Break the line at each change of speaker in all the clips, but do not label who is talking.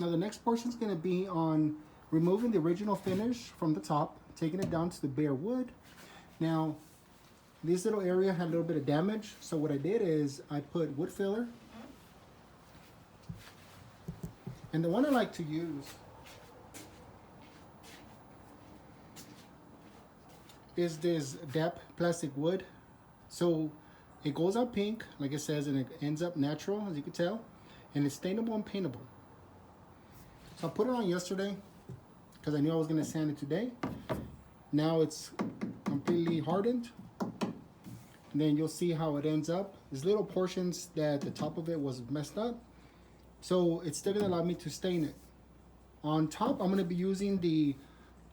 Now the next portion is going to be on removing the original finish from the top, taking it down to the bare wood. Now this little area had a little bit of damage, so what I did is I put wood filler. And the one I like to use is this DAP plastic wood. So it goes out pink, like it says, and it ends up natural, as you can tell, and it's stainable and paintable. So I put it on yesterday because I knew I was gonna sand it today. Now it's completely hardened. And then you'll see how it ends up. There's little portions that the top of it was messed up. So it's still gonna allow me to stain it. On top, I'm gonna be using the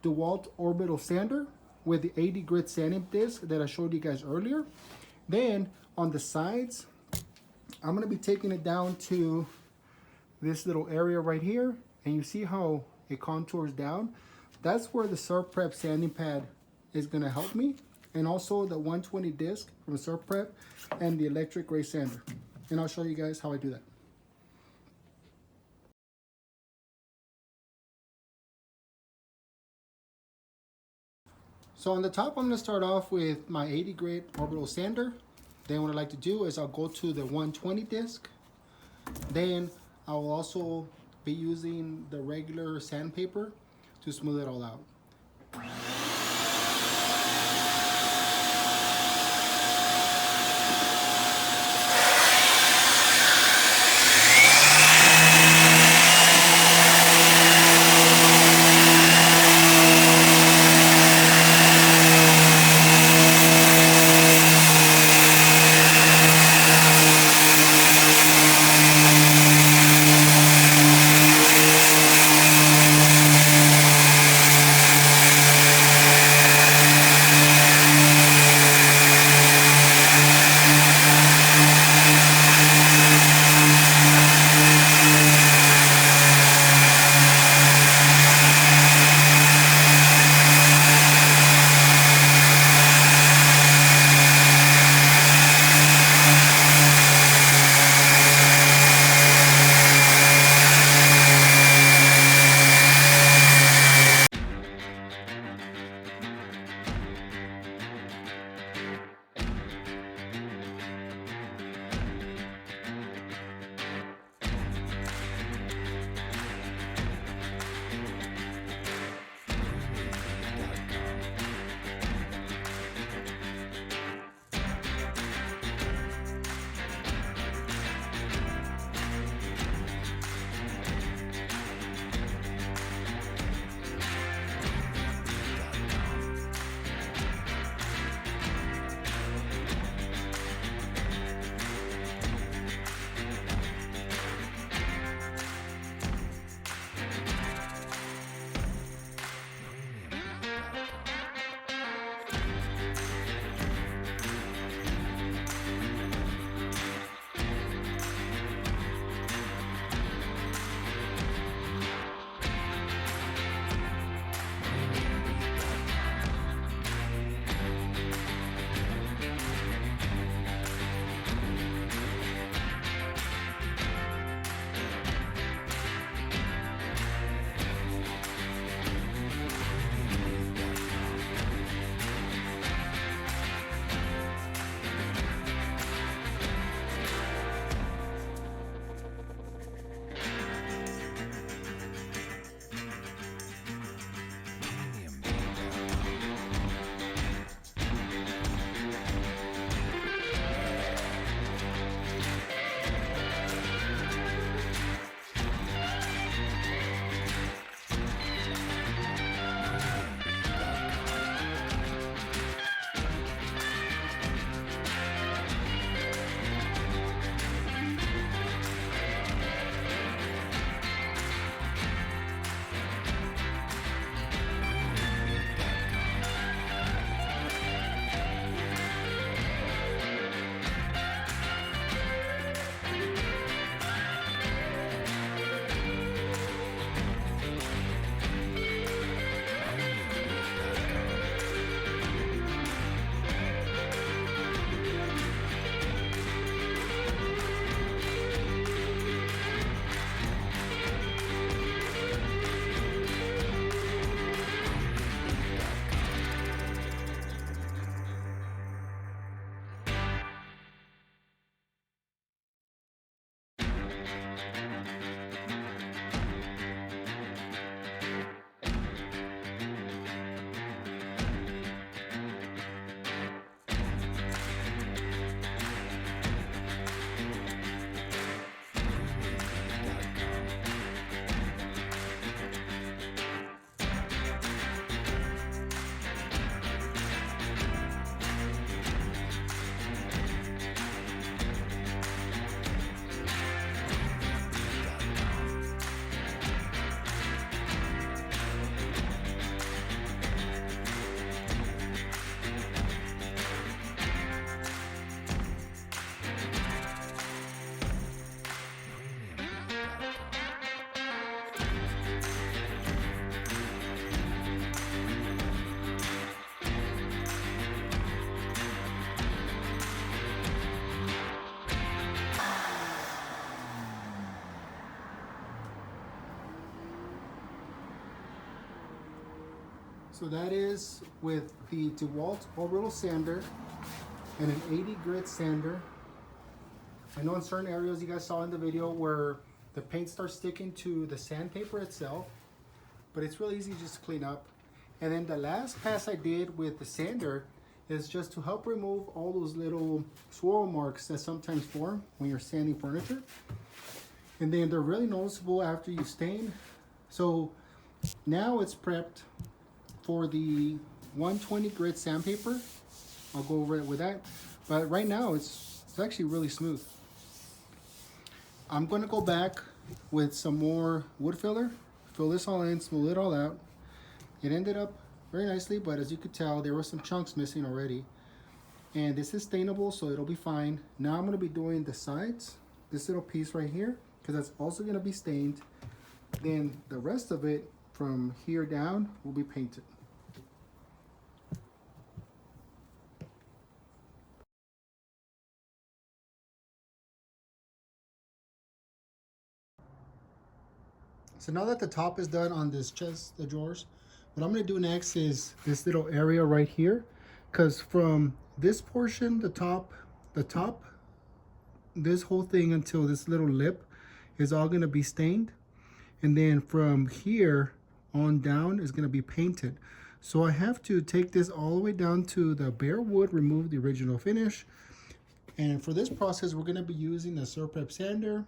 Dewalt orbital sander with the 80 grit sanding disc that I showed you guys earlier. Then on the sides, I'm gonna be taking it down to this little area right here, and you see how it contours down. That's where the SurfPrep sanding pad is gonna help me, and also the 120 disc from SurfPrep and the Electric Ray sander. And I'll show you guys how I do that. So on the top, I'm gonna start off with my 80 grit orbital sander. Then what I like to do is I'll go to the 120 disc. Then I will also be using the regular sandpaper to smooth it all out. So that is with the Dewalt orbital sander and an 80 grit sander. I know in certain areas you guys saw in the video where the paint starts sticking to the sandpaper itself, but it's really easy just to clean up. And then the last pass I did with the sander is just to help remove all those little swirl marks that sometimes form when you're sanding furniture. And then they're really noticeable after you stain. So now it's prepped for the 120 grit sandpaper. I'll go over it with that. But right now it's actually really smooth. I'm gonna go back with some more wood filler, fill this all in, smooth it all out. It ended up very nicely, but as you could tell, there were some chunks missing already. And this is stainable, so it'll be fine. Now I'm gonna be doing the sides, this little piece right here, because that's also gonna be stained. Then the rest of it from here down will be painted. So now that the top is done on this chest, the drawers, what I'm gonna do next is this little area right here, because from this portion, the top, this whole thing until this little lip is all gonna be stained. And then from here on down is gonna be painted. So I have to take this all the way down to the bare wood, remove the original finish. And for this process, we're gonna be using the SurfPrep sander,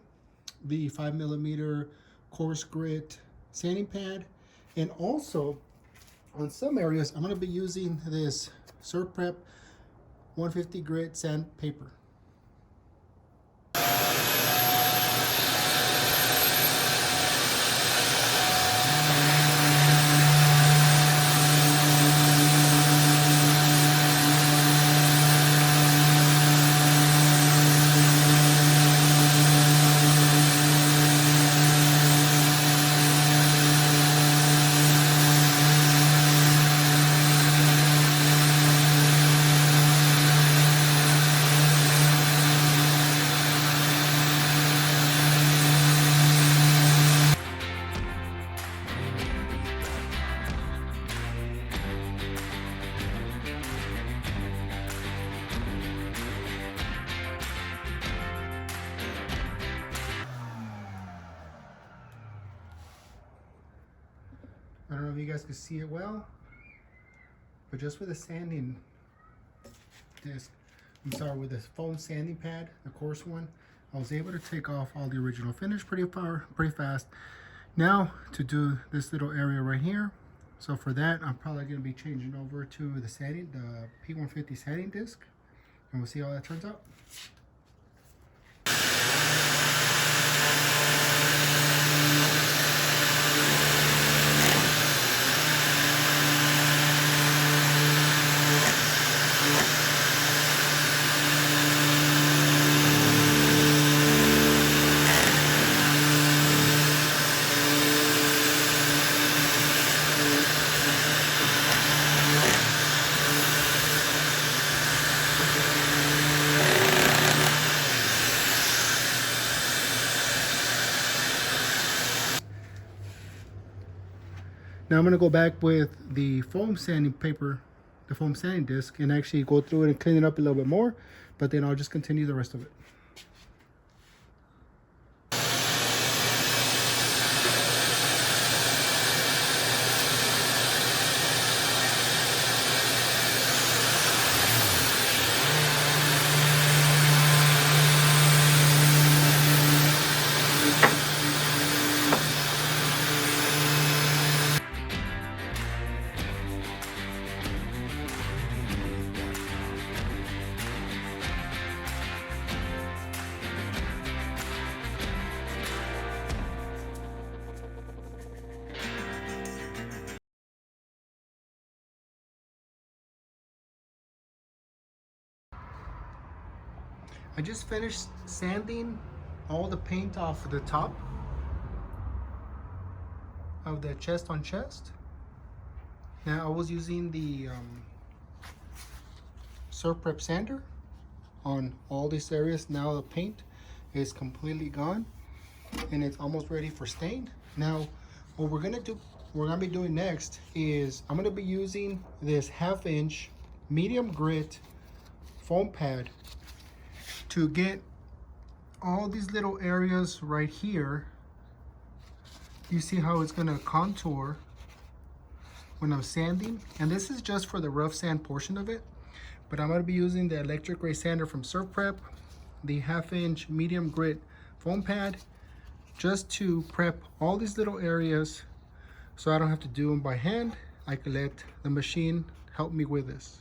the 5mm coarse grit sanding pad, and also on some areas I'm going to be using this SurfPrep 150 grit sandpaper. I don't know if you guys can see it well, but just with a sanding disc, with this foam sanding pad, the coarse one, I was able to take off all the original finish pretty fast. Now to do this little area right here. So for that, I'm probably going to be changing over to the sanding, the P150 sanding disc, and we'll see how that turns out. Now I'm going to go back with the foam sanding paper, the foam sanding disc, and actually go through it and clean it up a little bit more, but then I'll just continue the rest of it. I just finished sanding all the paint off the top of the chest on chest. Now I was using the SurfPrep sander on all these areas. Now the paint is completely gone and it's almost ready for stain. Now what we're gonna do what I'm gonna be doing next is I'm gonna be using this 1/2 inch medium grit foam pad to get all these little areas right here. You see how it's gonna contour when I'm sanding, and this is just for the rough sand portion of it, but I'm gonna be using the Electric Ray sander from SurfPrep, the 1/2 inch medium grit foam pad, just to prep all these little areas so I don't have to do them by hand. I can let the machine help me with this.